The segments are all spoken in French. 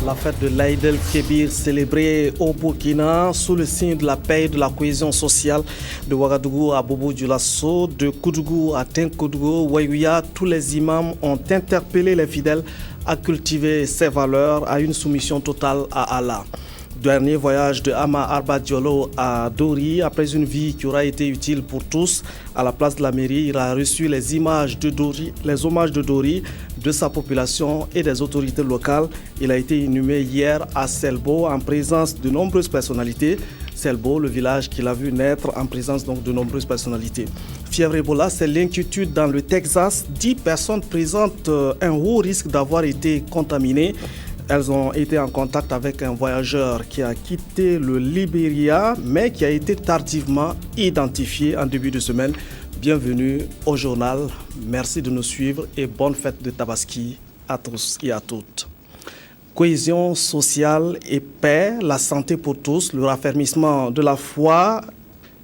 La fête de l'Aïd el-Kébir célébrée au Burkina sous le signe de la paix et de la cohésion sociale. De Ouagadougou à Bobo-Dioulasso, de Koudougou à Tinkodougou, Waïouya, tous les imams ont interpellé les fidèles à cultiver ces valeurs à une soumission totale à Allah. Dernier voyage de Ama Arba Diolo à Dori, après une vie qui aura été utile pour tous. À la place de la mairie, il a reçu les hommages de Dori, de sa population et des autorités locales. Il a été inhumé hier à Selbo en présence de nombreuses personnalités. Selbo, le village qu'il a vu naître en présence donc de nombreuses personnalités. Fièvre Ebola, c'est l'inquiétude dans le Texas. 10 personnes présentent un haut risque d'avoir été contaminées. Elles ont été en contact avec un voyageur qui a quitté le Libéria, mais qui a été tardivement identifié en début de semaine. Bienvenue au journal. Merci de nous suivre et bonne fête de Tabaski à tous et à toutes. Cohésion sociale et paix, la santé pour tous, le raffermissement de la foi,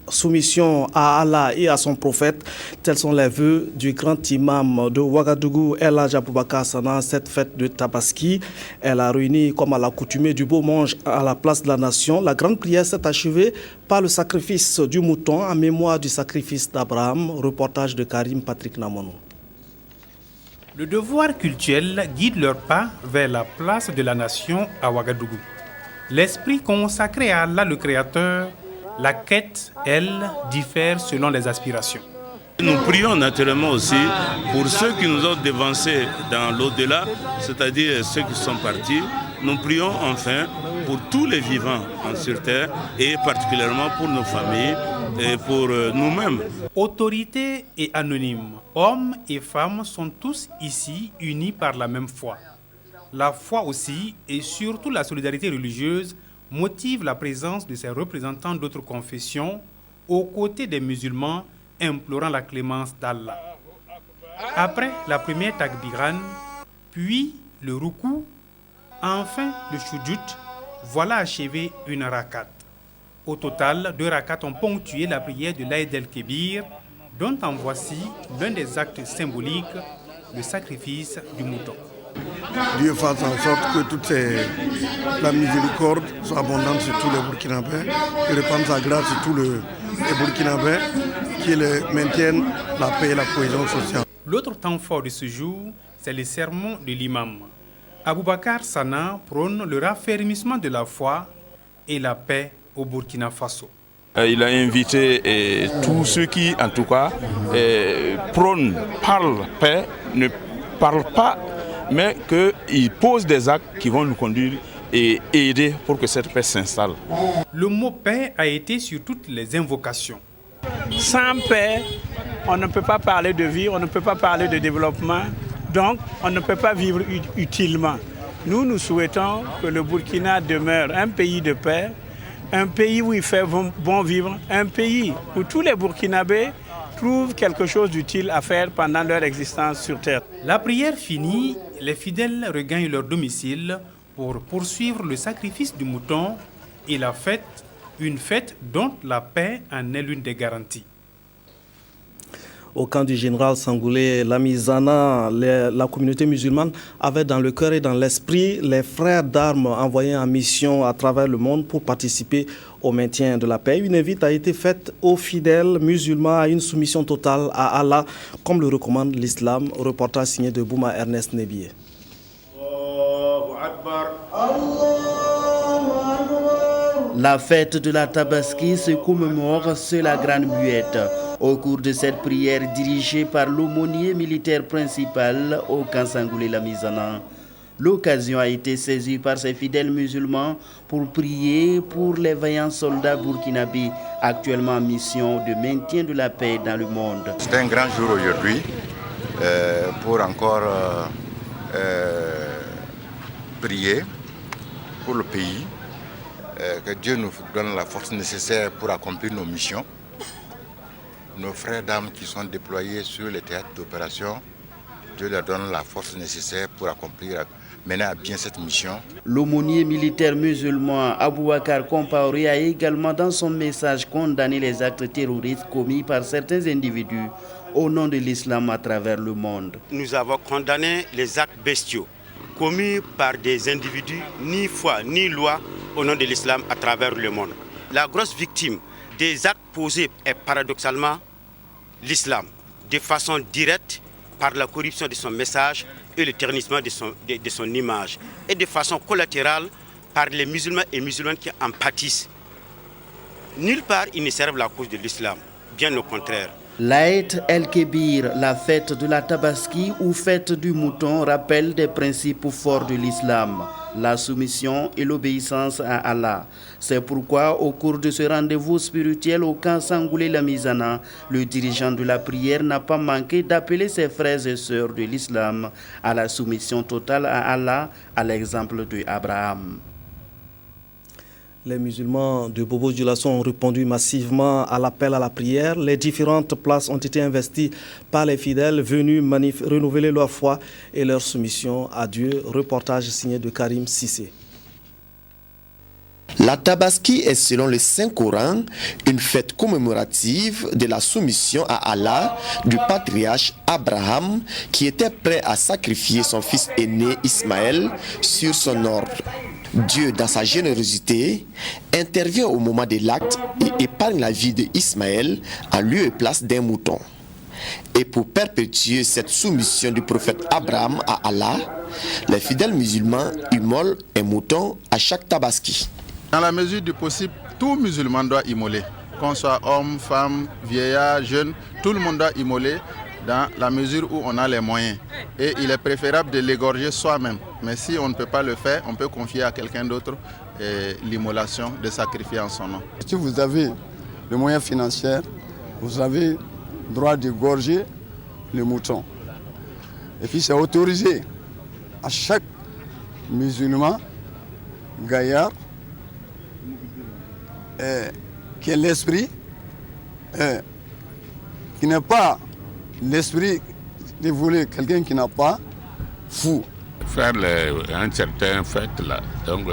soumission à Allah et à son prophète, tels sont les vœux du grand imam de Ouagadougou, El Hadj Aboubakar Sana, cette fête de Tabaski. Elle a réuni, comme à l'accoutumée du beau mange à la place de la nation. La grande prière s'est achevée par le sacrifice du mouton en mémoire du sacrifice d'Abraham. Reportage de Karim Patrick Namono. Le devoir cultuel guide leurs pas vers la place de la nation à Ouagadougou. L'esprit consacré à Allah le Créateur. La quête, elle, diffère selon les aspirations. Nous prions naturellement aussi pour ceux qui nous ont devancés dans l'au-delà, c'est-à-dire ceux qui sont partis. Nous prions enfin pour tous les vivants sur terre et particulièrement pour nos familles et pour nous-mêmes. Autorités et anonymes, hommes et femmes sont tous ici unis par la même foi. La foi aussi et surtout la solidarité religieuse motive la présence de ces représentants d'autres confessions aux côtés des musulmans implorant la clémence d'Allah. Après la première takbiran, puis le rukou, enfin le shujut, voilà achevé une rakat. Au total, 2 rakats ont ponctué la prière de l'Aïd el-Kébir, dont en voici l'un des actes symboliques, le sacrifice du mouton. Dieu fasse en sorte que la miséricorde soit abondante sur tous les Burkinabés, qu'il répande sa grâce sur tous les Burkinabés, qu'il maintienne la paix et la cohésion sociale. L'autre temps fort de ce jour, c'est le sermon de l'imam. Aboubakar Sana prône le raffermissement de la foi et la paix au Burkina Faso. Il a invité tous ceux qui, en tout cas, prônent, parlent paix, ne parlent pas, mais qu'ils posent des actes qui vont nous conduire et aider pour que cette paix s'installe. Le mot paix a été sur toutes les invocations. Sans paix, on ne peut pas parler de vie, on ne peut pas parler de développement, donc on ne peut pas vivre utilement. Nous souhaitons que le Burkina demeure un pays de paix, un pays où il fait bon vivre, un pays où tous les Burkinabés trouvent quelque chose d'utile à faire pendant leur existence sur Terre. La prière finie, les fidèles regagnent leur domicile pour poursuivre le sacrifice du mouton et la fête, une fête dont la paix en est l'une des garanties. Au camp du général Sangoulé Lamizana, la communauté musulmane avait dans le cœur et dans l'esprit les frères d'armes envoyés en mission à travers le monde pour participer au maintien de la paix. Une invite a été faite aux fidèles musulmans à une soumission totale à Allah, comme le recommande l'islam. Reportage signé de Bouma Ernest Nebié. La fête de la Tabaski se commémore sur la Grande Muette. Au cours de cette prière dirigée par l'aumônier militaire principal au camp Sangoulé Lamizana, l'occasion a été saisie par ces fidèles musulmans pour prier pour les vaillants soldats burkinabés actuellement en mission de maintien de la paix dans le monde. C'est un grand jour aujourd'hui pour encore prier pour le pays, que Dieu nous donne la force nécessaire pour accomplir nos missions. Nos frères d'armes qui sont déployés sur les théâtres d'opération, Dieu leur donne la force nécessaire pour mener à bien cette mission. L'aumônier militaire musulman Aboubakar Compaoré a également dans son message condamné les actes terroristes commis par certains individus au nom de l'islam à travers le monde. Nous avons condamné les actes bestiaux commis par des individus, ni foi, ni loi au nom de l'islam à travers le monde. La grosse victime des actes posés est paradoxalement l'islam, de façon directe par la corruption de son message et le ternissement de son image, et de façon collatérale par les musulmans et musulmanes qui en pâtissent. Nulle part ils ne servent la cause de l'islam, bien au contraire. L'Aïd el-Kébir, la fête de la Tabaski ou fête du mouton, rappelle des principes forts de l'islam, la soumission et l'obéissance à Allah. C'est pourquoi, au cours de ce rendez-vous spirituel au camp Sangoulé Lamizana, le dirigeant de la prière n'a pas manqué d'appeler ses frères et sœurs de l'islam à la soumission totale à Allah, à l'exemple de Abraham. Les musulmans de Bobo-Dioulasso ont répondu massivement à l'appel à la prière. Les différentes places ont été investies par les fidèles venus renouveler leur foi et leur soumission à Dieu. Reportage signé de Karim Sissé. La Tabaski est, selon le Saint-Coran, une fête commémorative de la soumission à Allah du patriarche Abraham qui était prêt à sacrifier son fils aîné Ismaël sur son ordre. Dieu, dans sa générosité, intervient au moment de l'acte et épargne la vie d'Ismaël en lieu et place d'un mouton. Et pour perpétuer cette soumission du prophète Abraham à Allah, les fidèles musulmans immolent un mouton à chaque Tabaski. Dans la mesure du possible, tout musulman doit immoler. Qu'on soit homme, femme, vieillard, jeune, tout le monde doit immoler dans la mesure où on a les moyens. Et il est préférable de l'égorger soi-même. Mais si on ne peut pas le faire, on peut confier à quelqu'un d'autre l'immolation, de sacrifier en son nom. Si vous avez les moyens financiers, vous avez le droit d'égorger le mouton. Et puis c'est autorisé à chaque musulman, gaillard, qui est l'esprit, qui n'est pas l'esprit de vouloir quelqu'un qui n'a pas fou. Faire un certain fait là, donc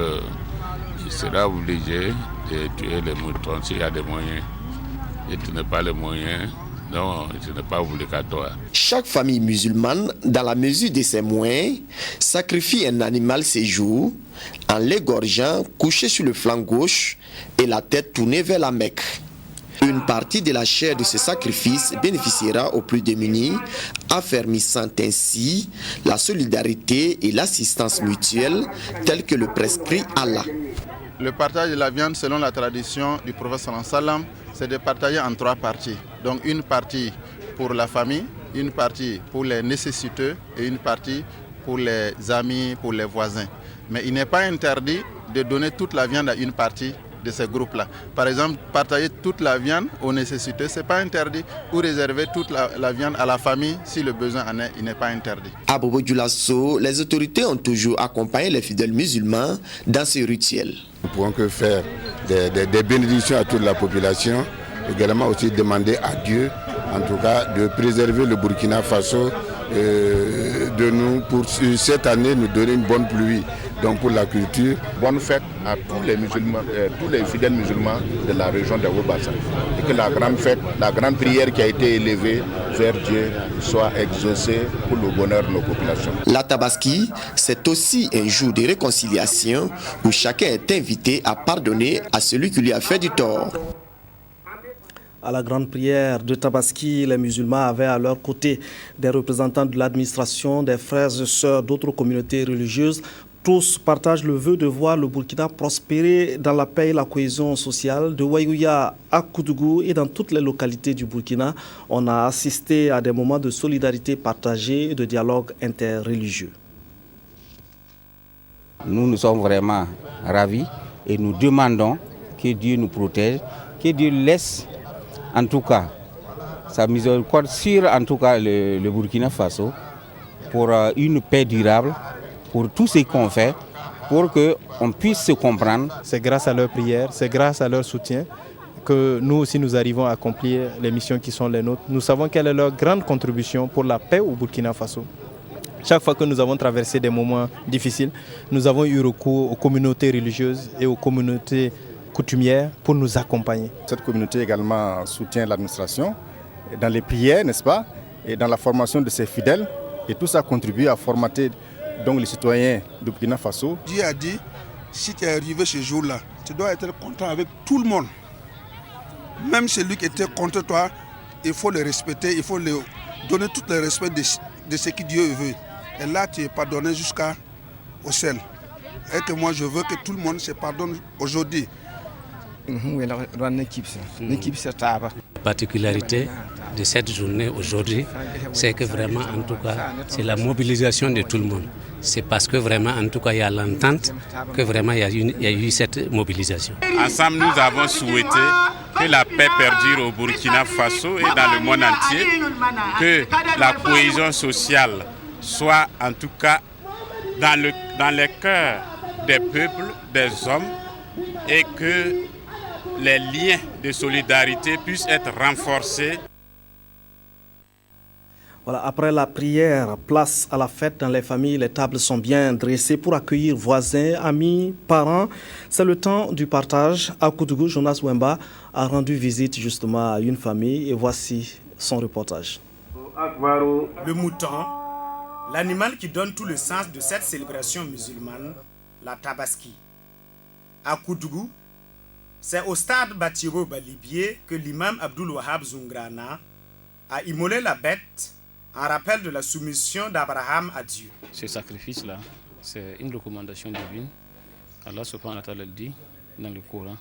il sera obligé de tuer les moutons s'il y a des moyens. Et tu n'as pas les moyens, non, ce n'est pas obligatoire. Chaque famille musulmane, dans la mesure de ses moyens, sacrifie un animal ces jours en l'égorgeant couché sur le flanc gauche et la tête tournée vers la Mecque. Une partie de la chair de ce sacrifice bénéficiera aux plus démunis, affermissant ainsi la solidarité et l'assistance mutuelle telle que le prescrit Allah. Le partage de la viande, selon la tradition du prophète sallallahu alayhi wa sallam, c'est de partager en 3 parties. Donc une partie pour la famille, une partie pour les nécessiteux et une partie pour les amis, pour les voisins. Mais il n'est pas interdit de donner toute la viande à une partie de ces groupes-là. Par exemple, partager toute la viande aux nécessiteux, ce n'est pas interdit, ou réserver toute la viande à la famille, si le besoin en est, il n'est pas interdit. À Bobo-Dioulasso, les autorités ont toujours accompagné les fidèles musulmans dans ce rituel. Nous ne pouvons que faire des bénédictions à toute la population, également aussi demander à Dieu, en tout cas, de préserver le Burkina Faso, de nous, pour cette année, nous donner une bonne pluie. Donc pour la culture, bonne fête à tous les musulmans, tous les fidèles musulmans de la région de Haut-Bassin. Et que la grande fête, la grande prière qui a été élevée vers Dieu soit exaucée pour le bonheur de nos populations. La Tabaski, c'est aussi un jour de réconciliation où chacun est invité à pardonner à celui qui lui a fait du tort. À la grande prière de Tabaski, les musulmans avaient à leur côté des représentants de l'administration, des frères et sœurs d'autres communautés religieuses. Tous partagent le vœu de voir le Burkina prospérer dans la paix et la cohésion sociale. De Waïouya à Koudougou et dans toutes les localités du Burkina, on a assisté à des moments de solidarité partagée et de dialogue interreligieux. Nous sommes vraiment ravis et nous demandons que Dieu nous protège, que Dieu laisse en tout cas sa miséricorde sur en tout cas le Burkina Faso pour une paix durable, pour tout ce qu'on fait, pour qu'on puisse se comprendre. C'est grâce à leur prière, c'est grâce à leur soutien que nous aussi nous arrivons à accomplir les missions qui sont les nôtres. Nous savons quelle est leur grande contribution pour la paix au Burkina Faso. Chaque fois que nous avons traversé des moments difficiles, nous avons eu recours aux communautés religieuses et aux communautés coutumières pour nous accompagner. Cette communauté également soutient l'administration dans les prières, n'est-ce pas, et dans la formation de ses fidèles. Et tout ça contribue à formater donc les citoyens de Burkina Faso. Dieu a dit, si tu es arrivé ce jour-là, tu dois être content avec tout le monde. Même celui qui était contre toi, il faut le respecter, il faut lui donner tout le respect de ce que Dieu veut. Et là, tu es pardonné jusqu'au ciel. Et que moi, je veux que tout le monde se pardonne aujourd'hui. La particularité de cette journée aujourd'hui, c'est que vraiment, en tout cas, c'est la mobilisation de tout le monde. C'est parce que vraiment, en tout cas, il y a l'entente que vraiment il y a eu cette mobilisation. Ensemble, nous avons souhaité que la paix perdure au Burkina Faso et dans le monde entier, que la cohésion sociale soit en tout cas dans les cœurs des peuples, des hommes, et que les liens de solidarité puissent être renforcés. Voilà, après la prière, place à la fête dans les familles. Les tables sont bien dressées pour accueillir voisins, amis, parents. C'est le temps du partage. À Koudougou, Jonas Wemba a rendu visite justement à une famille et voici son reportage. Le mouton, l'animal qui donne tout le sens de cette célébration musulmane, la tabaski. À Koudougou, c'est au stade Batibo Balibié que l'imam Abdul Wahab Zungrana a immolé la bête en rappel de la soumission d'Abraham à Dieu. Ce sacrifice-là, c'est une recommandation divine. Allah subhanahu wa ta'ala le dit dans le Coran,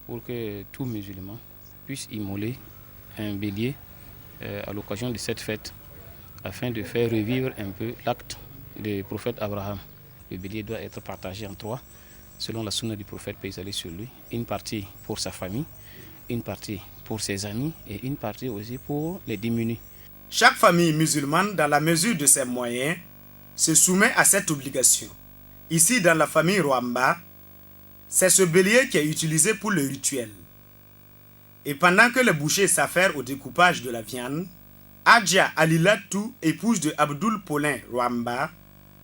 pour que tout musulman puisse immoler un bélier à l'occasion de cette fête, afin de faire revivre un peu l'acte du prophète Abraham. Le bélier doit être partagé en trois, selon la sunna du prophète, paix sur lui. Une partie pour sa famille, une partie pour ses amis et une partie aussi pour les démunis. Chaque famille musulmane, dans la mesure de ses moyens, se soumet à cette obligation. Ici, dans la famille Rwamba, c'est ce bélier qui est utilisé pour le rituel. Et pendant que les bouchers s'affairent au découpage de la viande, Adja Alilatou, épouse de Abdul Paulin Rwamba,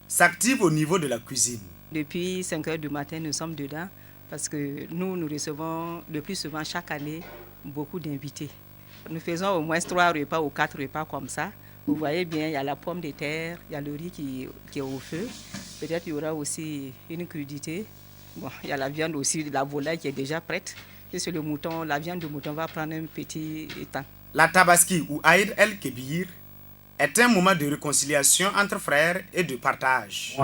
s'active au niveau de la cuisine. Depuis 5 heures du matin, nous sommes dedans parce que nous recevons le plus souvent chaque année beaucoup d'invités. Nous faisons au moins 3 repas ou 4 repas comme ça. Vous voyez bien, il y a la pomme de terre, il y a le riz qui est au feu. Peut-être il y aura aussi une crudité. Bon, il y a la viande aussi, la volaille qui est déjà prête. Et sur le mouton, la viande de mouton va prendre un petit temps. La tabaski ou Aïd el-Kébir est un moment de réconciliation entre frères et de partage.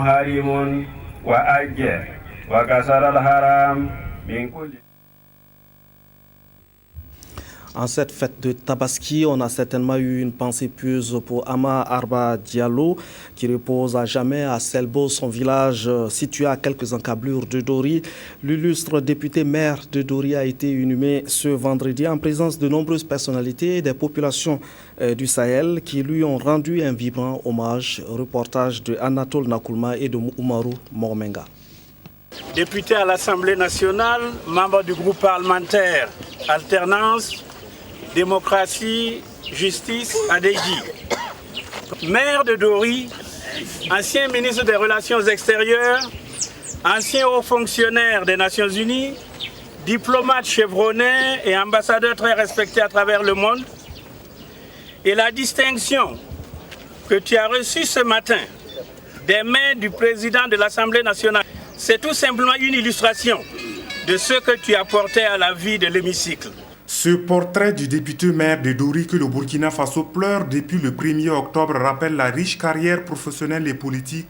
En cette fête de Tabaski, on a certainement eu une pensée pieuse pour Ama Arba Diallo, qui repose à jamais à Selbo, son village situé à quelques encablures de Dori. L'illustre député maire de Dori a été inhumé ce vendredi en présence de nombreuses personnalités et des populations du Sahel qui lui ont rendu un vibrant hommage. Reportage de Anatole Nakoulma et de Oumarou Mormenga. Député à l'Assemblée nationale, membre du groupe parlementaire Alternance, Démocratie, Justice, ADJ. Maire de Dori, ancien ministre des Relations extérieures, ancien haut fonctionnaire des Nations Unies, diplomate chevronné et ambassadeur très respecté à travers le monde. Et la distinction que tu as reçue ce matin des mains du président de l'Assemblée nationale, c'est tout simplement une illustration de ce que tu apportais à la vie de l'hémicycle. Ce portrait du député maire de Dori que le Burkina Faso pleure depuis le 1er octobre rappelle la riche carrière professionnelle et politique,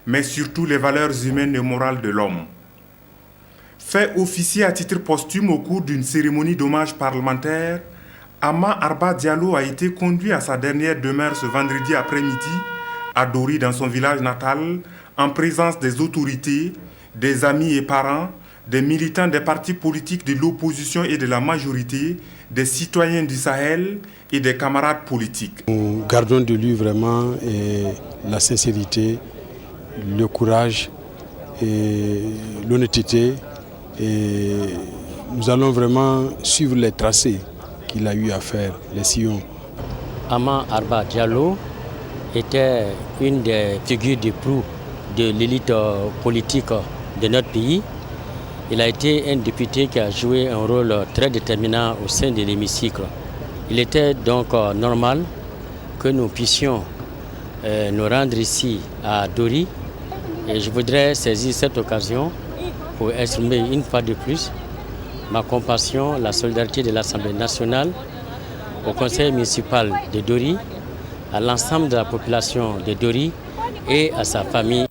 mais surtout les valeurs humaines et morales de l'homme. Fait officier à titre posthume au cours d'une cérémonie d'hommage parlementaire, Ama Arba Diallo a été conduit à sa dernière demeure ce vendredi après-midi à Dori dans son village natal, en présence des autorités, des amis et parents, des militants des partis politiques de l'opposition et de la majorité, des citoyens du Sahel et des camarades politiques. Nous gardons de lui vraiment la sincérité, le courage et l'honnêteté. Et nous allons vraiment suivre les tracés qu'il a eu à faire, les sillons. Ama Arba Diallo était une des figures de proue de l'élite politique de notre pays. Il a été un député qui a joué un rôle très déterminant au sein de l'hémicycle. Il était donc normal que nous puissions nous rendre ici à Dori. Et je voudrais saisir cette occasion pour exprimer une fois de plus ma compassion, la solidarité de l'Assemblée nationale, au conseil municipal de Dori, à l'ensemble de la population de Dori et à sa famille.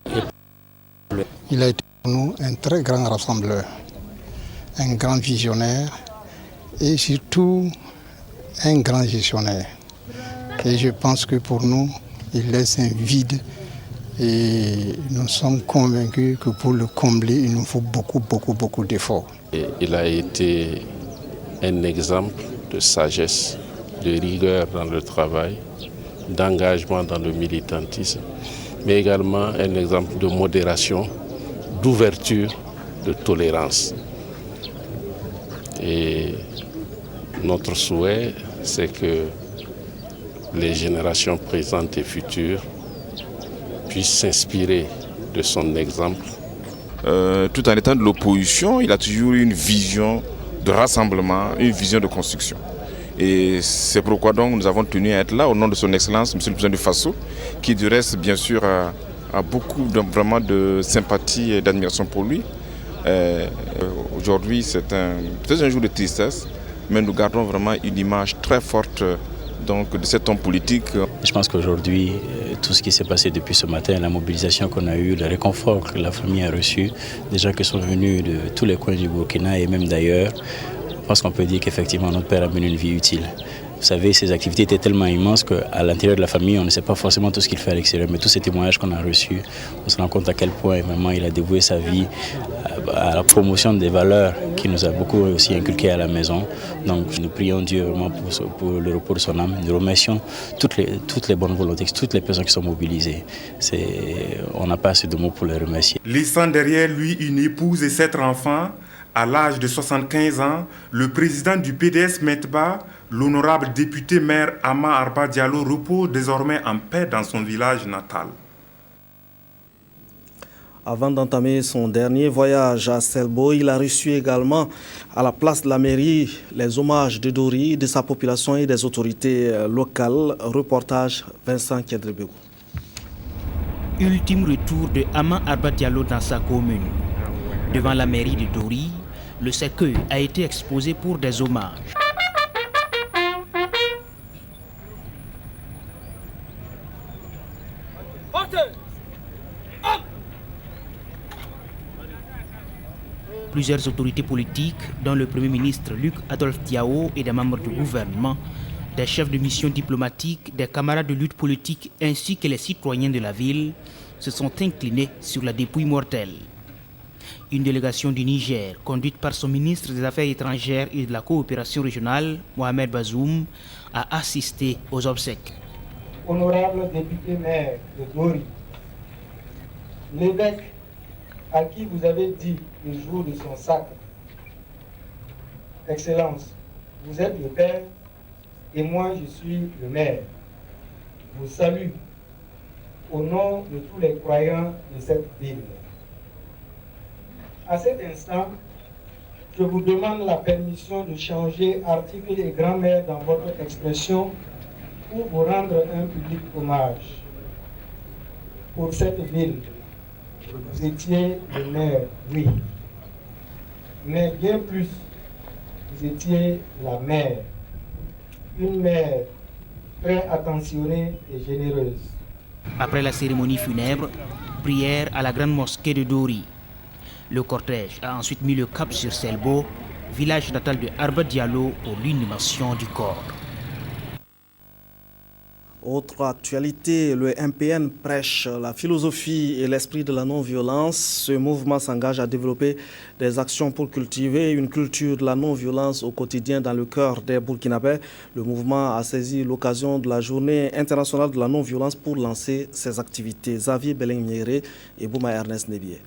Il a été pour nous un très grand rassembleur, un grand visionnaire et surtout un grand gestionnaire. Et je pense que pour nous, il laisse un vide et nous sommes convaincus que pour le combler, il nous faut beaucoup d'efforts. Il a été un exemple de sagesse, de rigueur dans le travail, d'engagement dans le militantisme, mais également un exemple de modération, d'ouverture, de tolérance. Et notre souhait, c'est que les générations présentes et futures puissent s'inspirer de son exemple. Tout en étant de l'opposition, il a toujours eu une vision de rassemblement, une vision de construction. Et c'est pourquoi donc nous avons tenu à être là au nom de son Excellence, M. le Président du Faso, qui du reste bien sûr a beaucoup vraiment de sympathie et d'admiration pour lui. Aujourd'hui c'est un jour de tristesse, mais nous gardons vraiment une image très forte donc, de cet homme politique. Je pense qu'aujourd'hui, tout ce qui s'est passé depuis ce matin, la mobilisation qu'on a eue, le réconfort que la famille a reçu, des gens qui sont venus de tous les coins du Burkina et même d'ailleurs, je pense qu'on peut dire qu'effectivement notre père a mené une vie utile. Vous savez, ces activités étaient tellement immenses qu'à l'intérieur de la famille, on ne sait pas forcément tout ce qu'il fait à l'extérieur, mais tous ces témoignages qu'on a reçus, on se rend compte à quel point vraiment il a dévoué sa vie à la promotion des valeurs qu'il nous a beaucoup aussi inculquées à la maison. Donc nous prions Dieu vraiment pour le repos de son âme. Nous remercions toutes les bonnes volontés, toutes les personnes qui sont mobilisées. On n'a pas assez de mots pour les remercier. Laissant derrière lui une épouse et 7 enfants, à l'âge de 75 ans, le président du PDS Metba, l'honorable député maire Ama Arba Diallo, repose désormais en paix dans son village natal. Avant d'entamer son dernier voyage à Selbo, il a reçu également à la place de la mairie les hommages de Dori, de sa population et des autorités locales. Reportage Vincent Kedrebego. Ultime retour de Ama Arba Diallo dans sa commune. Devant la mairie de Dori, le cercueil a été exposé pour des hommages. Plusieurs autorités politiques, dont le Premier ministre Luc Adolphe Diao et des membres du gouvernement, des chefs de mission diplomatiques, des camarades de lutte politique ainsi que les citoyens de la ville, se sont inclinés sur la dépouille mortelle. Une délégation du Niger, conduite par son ministre des Affaires étrangères et de la coopération régionale, Mohamed Bazoum, a assisté aux obsèques. Honorable député maire de Dori, l'évêque à qui vous avez dit le jour de son sacre, Excellence, vous êtes le père et moi je suis le maire, vous salue au nom de tous les croyants de cette ville. À cet instant, je vous demande la permission de changer article et grammaire dans votre expression pour vous rendre un public hommage. Pour cette ville, vous étiez le maire, oui. Mais bien plus, vous étiez la mère. Une mère très attentionnée et généreuse. Après la cérémonie funèbre, prière à la grande mosquée de Dori. Le cortège a ensuite mis le cap sur Selbo, village natal de Arba Diallo, pour l'inhumation du corps. Autre actualité, le MPN prêche la philosophie et l'esprit de la non-violence. Ce mouvement s'engage à développer des actions pour cultiver une culture de la non-violence au quotidien dans le cœur des Burkinabés. Le mouvement a saisi l'occasion de la journée internationale de la non-violence pour lancer ses activités. Xavier Beleng-Miéré et Bouma Ernest Nebié.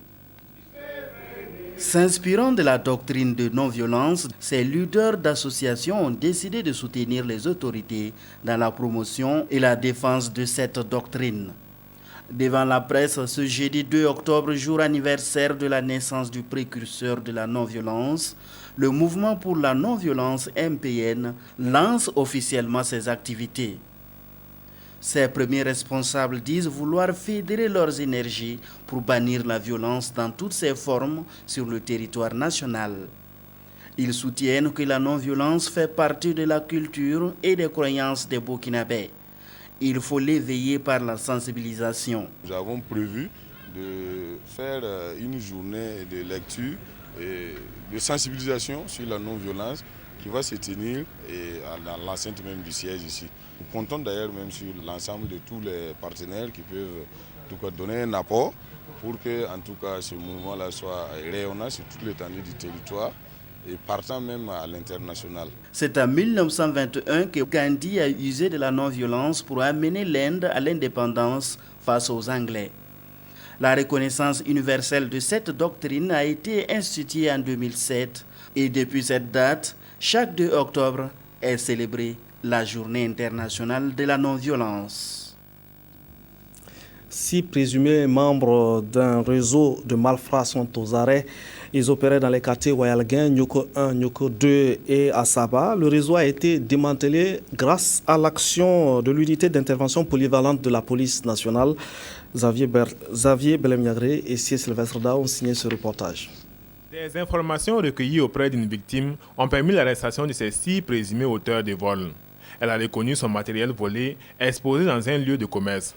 S'inspirant de la doctrine de non-violence, ces leaders d'associations ont décidé de soutenir les autorités dans la promotion et la défense de cette doctrine. Devant la presse, ce jeudi 2 octobre, jour anniversaire de la naissance du précurseur de la non-violence, le mouvement pour la non-violence MPN lance officiellement ses activités. Ces premiers responsables disent vouloir fédérer leurs énergies pour bannir la violence dans toutes ses formes sur le territoire national. Ils soutiennent que la non-violence fait partie de la culture et des croyances des Burkinabés. Il faut l'éveiller par la sensibilisation. Nous avons prévu de faire une journée de lecture et de sensibilisation sur la non-violence qui va se tenir dans l'enceinte même du siège ici. Nous comptons d'ailleurs même sur l'ensemble de tous les partenaires qui peuvent en tout cas donner un apport pour que en tout cas ce mouvement-là soit rayonnant sur toute l'étendue du territoire et partant même à l'international. C'est en 1921 que Gandhi a usé de la non-violence pour amener l'Inde à l'indépendance face aux Anglais. La reconnaissance universelle de cette doctrine a été instituée en 2007 et depuis cette date, chaque 2 octobre est célébrée la journée internationale de la non-violence. 6 présumés membres d'un réseau de malfrats sont aux arrêts. Ils opéraient dans les quartiers Wayalguin, Nyoko 1, Nyoko 2 et Asaba. Le réseau a été démantelé grâce à l'action de l'unité d'intervention polyvalente de la police nationale. Xavier Belem-Yagré et Sylvestre Da ont signé ce reportage. Des informations recueillies auprès d'une victime ont permis l'arrestation de ces 6 présumés auteurs de vol. Elle a reconnu son matériel volé exposé dans un lieu de commerce.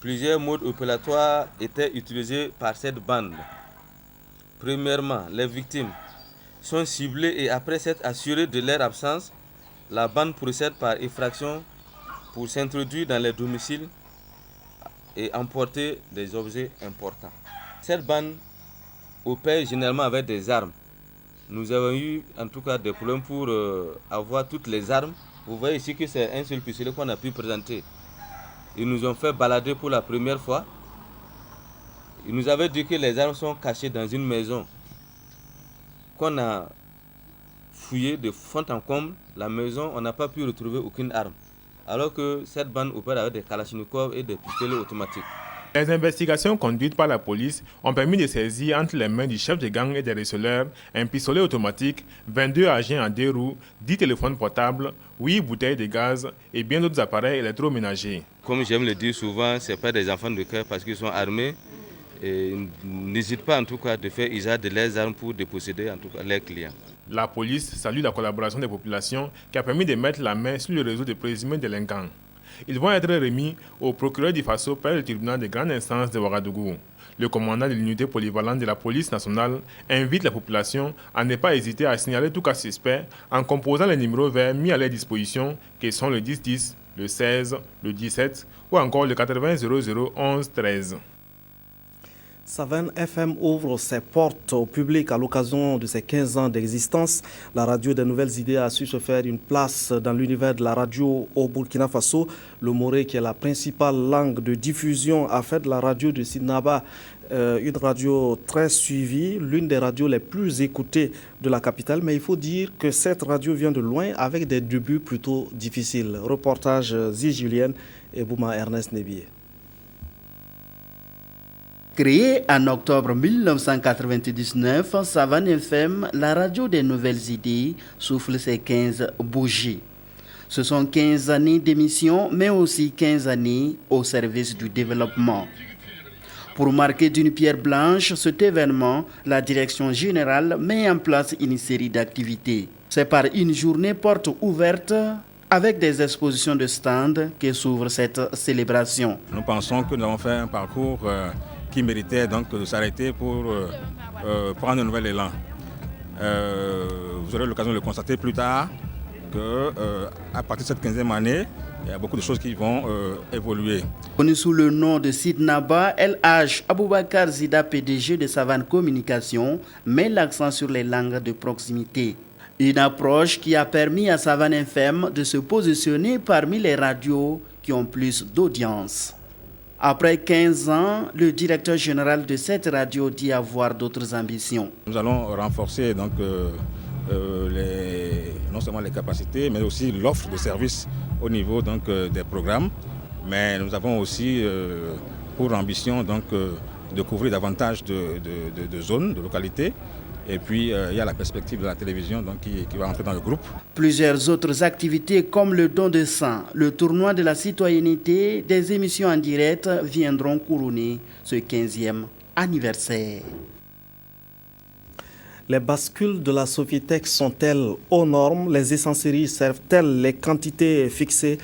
Plusieurs modes opératoires étaient utilisés par cette bande. Premièrement, les victimes sont ciblées et après s'être assurées de leur absence, la bande procède par effraction pour s'introduire dans les domiciles et emporter des objets importants. Cette bande opère généralement avec des armes. Nous avons eu en tout cas des problèmes pour avoir toutes les armes. Vous voyez ici que c'est un seul pistolet qu'on a pu présenter. Ils nous ont fait balader pour la première fois. Ils nous avaient dit que les armes sont cachées dans une maison qu'on a fouillée de fond en comble. La maison, on n'a pas pu retrouver aucune arme. Alors que cette bande opère avec des kalachnikovs et des pistolets automatiques. Les investigations conduites par la police ont permis de saisir entre les mains du chef de gang et des receleurs un pistolet automatique, 22 agents en 2 roues, 10 téléphones portables, 8 bouteilles de gaz et bien d'autres appareils électroménagers. Comme j'aime le dire souvent, ce n'est pas des enfants de cœur parce qu'ils sont armés et n'hésitent pas en tout cas de faire usage de leurs armes pour déposséder en tout cas leurs clients. La police salue la collaboration des populations qui a permis de mettre la main sur le réseau de présumés délinquants. Ils vont être remis au procureur du Faso par le tribunal de grande instance de Ouagadougou. Le commandant de l'unité polyvalente de la police nationale invite la population à ne pas hésiter à signaler tout cas suspect en composant les numéros verts mis à leur disposition, qui sont le 1010, le 16, le 17 ou encore le 80 00 11 13. Savan FM ouvre ses portes au public à l'occasion de ses 15 ans d'existence. La radio des nouvelles idées a su se faire une place dans l'univers de la radio au Burkina Faso. Le Moré, qui est la principale langue de diffusion, a fait de la radio de Sidnaba une radio très suivie, l'une des radios les plus écoutées de la capitale. Mais il faut dire que cette radio vient de loin avec des débuts plutôt difficiles. Reportage Zi Julien et Bouma Ernest Nebié. Créée en octobre 1999, Savan FM, la radio des nouvelles idées, souffle ses 15 bougies. Ce sont 15 années d'émission, mais aussi 15 années au service du développement. Pour marquer d'une pierre blanche cet événement, la direction générale met en place une série d'activités. C'est par une journée porte ouverte avec des expositions de stands que s'ouvre cette célébration. Nous pensons que nous avons fait un parcours qui méritait donc de s'arrêter pour prendre un nouvel élan. Vous aurez l'occasion de le constater plus tard qu'à partir de cette 15e année, il y a beaucoup de choses qui vont évoluer. Connu sous le nom de Sidnaba, LH Aboubakar Zida, PDG de Savan Communication, met l'accent sur les langues de proximité. Une approche qui a permis à Savan FM de se positionner parmi les radios qui ont plus d'audience. Après 15 ans, le directeur général de cette radio dit avoir d'autres ambitions. Nous allons renforcer donc, non seulement les capacités, mais aussi l'offre de services au niveau donc, des programmes. Mais nous avons aussi pour ambition donc, de couvrir davantage de zones, de localités. Et puis il y a la perspective de la télévision donc, qui va entrer dans le groupe. Plusieurs autres activités comme le don de sang, le tournoi de la citoyenneté, des émissions en direct viendront couronner ce 15e anniversaire. Les bascules de la Sofitex sont-elles aux normes? Les essenceries servent-elles les quantités fixées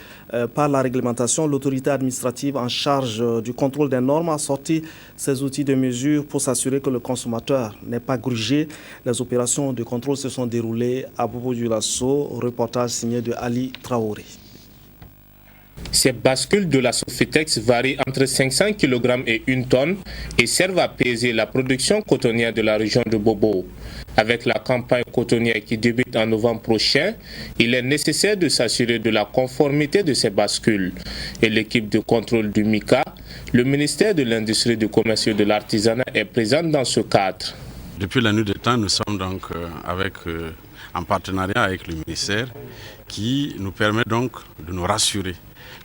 par la réglementation? L'autorité administrative en charge du contrôle des normes a sorti ses outils de mesure pour s'assurer que le consommateur n'est pas grugé. Les opérations de contrôle se sont déroulées à Bobo-Dioulasso. Reportage signé de Ali Traoré. Ces bascules de la Sofitex varient entre 500 kg et 1 tonne et servent à peser la production cotonnière de la région de Bobo. Avec la campagne cotonnière qui débute en novembre prochain, il est nécessaire de s'assurer de la conformité de ces bascules. Et l'équipe de contrôle du MICA, le ministère de l'Industrie, du Commerce et de l'Artisanat est présente dans ce cadre. Depuis la nuit des temps, nous sommes donc en partenariat avec le ministère qui nous permet donc de nous rassurer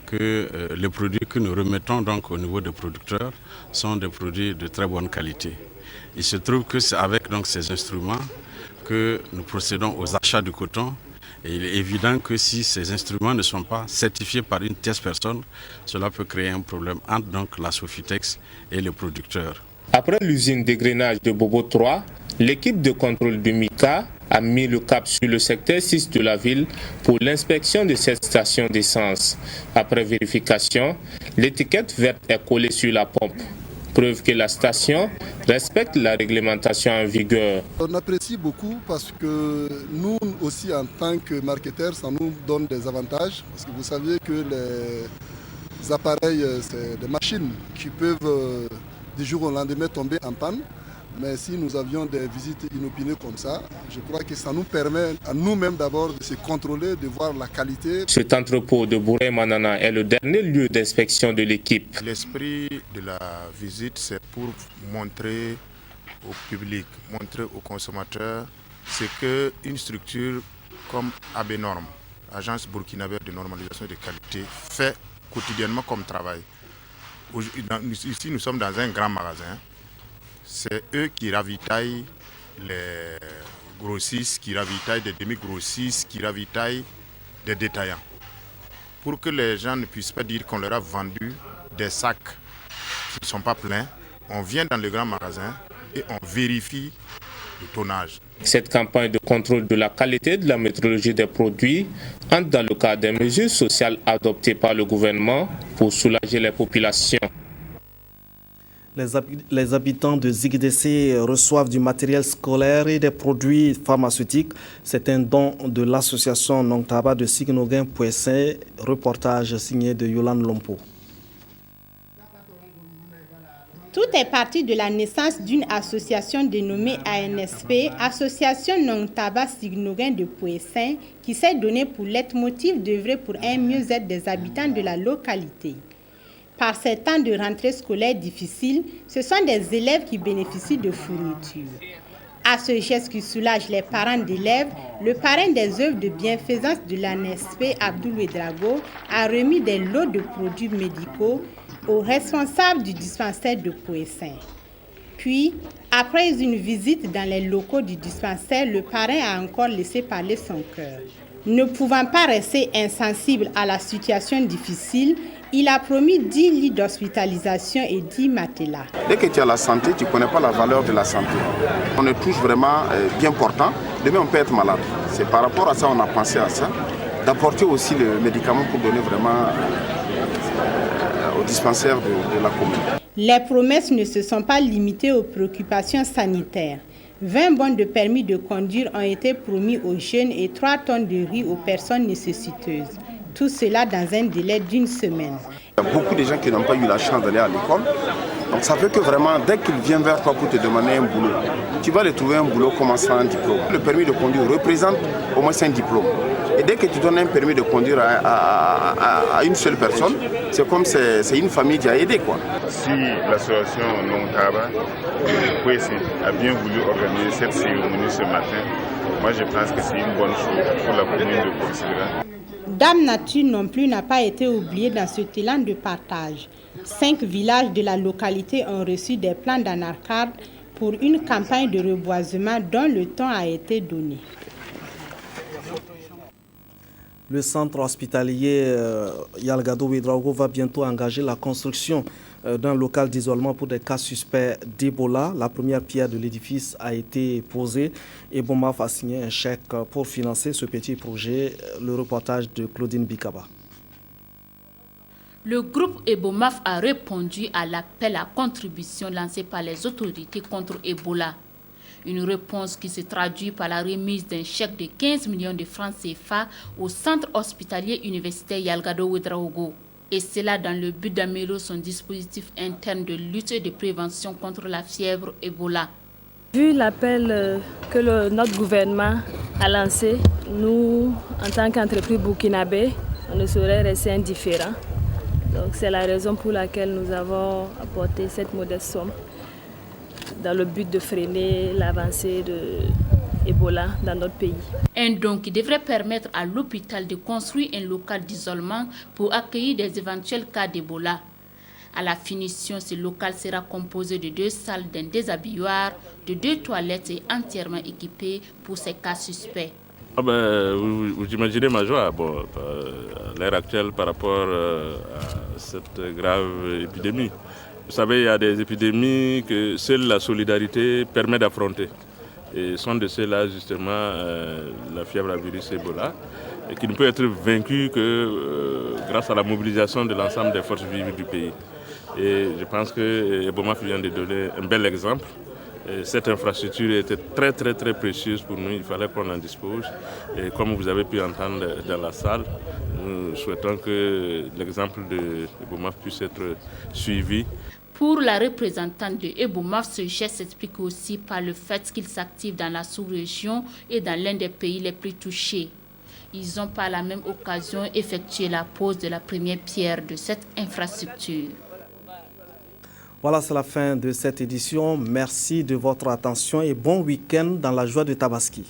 que les produits que nous remettons donc au niveau des producteurs sont des produits de très bonne qualité. Il se trouve que c'est avec donc ces instruments que nous procédons aux achats de coton. Et il est évident que si ces instruments ne sont pas certifiés par une tierce personne, cela peut créer un problème entre donc la Sofitex et les producteurs. Après l'usine d'égrenage de Bobo 3, l'équipe de contrôle du MICA a mis le cap sur le secteur 6 de la ville pour l'inspection de cette station d'essence. Après vérification, l'étiquette verte est collée sur la pompe. Preuve que la station respecte la réglementation en vigueur. On apprécie beaucoup parce que nous aussi en tant que marketeurs, ça nous donne des avantages. Parce que vous savez que les appareils, c'est des machines qui peuvent du jour au lendemain tomber en panne. Mais si nous avions des visites inopinées comme ça, je crois que ça nous permet à nous-mêmes d'abord de se contrôler, de voir la qualité. Cet entrepôt de Bouré-Manana est le dernier lieu d'inspection de l'équipe. L'esprit de la visite, c'est pour montrer au public, montrer aux consommateurs ce qu'une structure comme ABNorm, Agence burkinabé de normalisation de qualité, fait quotidiennement comme travail. Ici, nous sommes dans un grand magasin. C'est eux qui ravitaillent les grossistes, qui ravitaillent des demi-grossistes, qui ravitaillent des détaillants. Pour que les gens ne puissent pas dire qu'on leur a vendu des sacs qui ne sont pas pleins, on vient dans le grand magasin et on vérifie le tonnage. Cette campagne de contrôle de la qualité de la métrologie des produits entre dans le cadre des mesures sociales adoptées par le gouvernement pour soulager les populations. Les habitants de Ziguinchor reçoivent du matériel scolaire et des produits pharmaceutiques. C'est un don de l'association Nongtaba de Signoguin-Pouessin. Reportage signé de Yolande Lompo. Tout est parti de la naissance d'une association dénommée ANSP, Association Nongtaba Signoguin de Pouessin, qui s'est donnée pour leitmotiv d'œuvrer pour un mieux-être des habitants de la localité. Par ces temps de rentrée scolaire difficiles, ce sont des élèves qui bénéficient de fournitures. À ce geste qui soulage les parents d'élèves, le parrain des œuvres de bienfaisance de l'ANSP, Abdoul Ouedraogo, a remis des lots de produits médicaux aux responsables du dispensaire de Pouessin. Puis, après une visite dans les locaux du dispensaire, le parrain a encore laissé parler son cœur. Ne pouvant pas rester insensible à la situation difficile, il a promis 10 lits d'hospitalisation et 10 matelas. Dès que tu as la santé, tu ne connais pas la valeur de la santé. On est tous vraiment bien portants. Demain, on peut être malade. C'est par rapport à ça qu'on a pensé à ça, d'apporter aussi le médicament pour donner vraiment au dispensaire de la commune. Les promesses ne se sont pas limitées aux préoccupations sanitaires. 20 bons de permis de conduire ont été promis aux jeunes et 3 tonnes de riz aux personnes nécessiteuses. Tout cela dans un délai d'1 semaine. Il y a beaucoup de gens qui n'ont pas eu la chance d'aller à l'école. Donc ça fait que vraiment, dès qu'ils viennent vers toi pour te demander un boulot, tu vas les trouver un boulot commençant un diplôme. Le permis de conduire représente au moins un diplôme. Et dès que tu donnes un permis de conduire à une seule personne, c'est comme c'est une famille qui a aidé, quoi. Si l'association Nongtaba de Pouessin a bien voulu organiser cette cérémonie ce matin, moi je pense que c'est une bonne chose pour la commune de Pouessin. Dame Nature non plus n'a pas été oubliée dans ce élan de partage. 5 villages de la localité ont reçu des plans d'anarcade pour une campagne de reboisement dont le temps a été donné. Le centre hospitalier Yalgado Ouedraogo va bientôt engager la construction d'un local d'isolement pour des cas suspects d'Ebola. La première pierre de l'édifice a été posée et Bomaf a signé un chèque pour financer ce petit projet. Le reportage de Claudine Bikaba. Le groupe Ebomaf a répondu à l'appel à contribution lancé par les autorités contre Ebola. Une réponse qui se traduit par la remise d'un chèque de 15 millions de francs CFA au centre hospitalier universitaire Yalgado Ouedraogo. Et cela dans le but d'améliorer son dispositif interne de lutte et de prévention contre la fièvre Ebola. Vu l'appel que notre gouvernement a lancé, nous, en tant qu'entreprise burkinabé, on ne saurait rester indifférents. Donc c'est la raison pour laquelle nous avons apporté cette modeste somme dans le but de freiner l'avancée de Ebola dans notre pays. Un don qui devrait permettre à l'hôpital de construire un local d'isolement pour accueillir des éventuels cas d'Ebola. À la finition, ce local sera composé de 2 salles d'un déshabilloir, de 2 toilettes et entièrement équipé pour ces cas suspects. Vous imaginez ma joie à l'heure actuelle par rapport à cette grave épidémie. Vous savez, il y a des épidémies que seule la solidarité permet d'affronter. Et sont de ceux-là, justement, la fièvre à virus Ebola, et qui ne peut être vaincue que grâce à la mobilisation de l'ensemble des forces vives du pays. Et je pense que Ebomaf vient de donner un bel exemple. Et cette infrastructure était très précieuse pour nous, il fallait qu'on en dispose. Et comme vous avez pu entendre dans la salle, nous souhaitons que l'exemple de Ebomaf puisse être suivi. Pour la représentante de Ebomaf, ce geste s'explique aussi par le fait qu'il s'active dans la sous-région et dans l'un des pays les plus touchés. Ils ont par la même occasion effectué la pose de la première pierre de cette infrastructure. Voilà, c'est la fin de cette édition. Merci de votre attention et bon week-end dans la joie de Tabaski.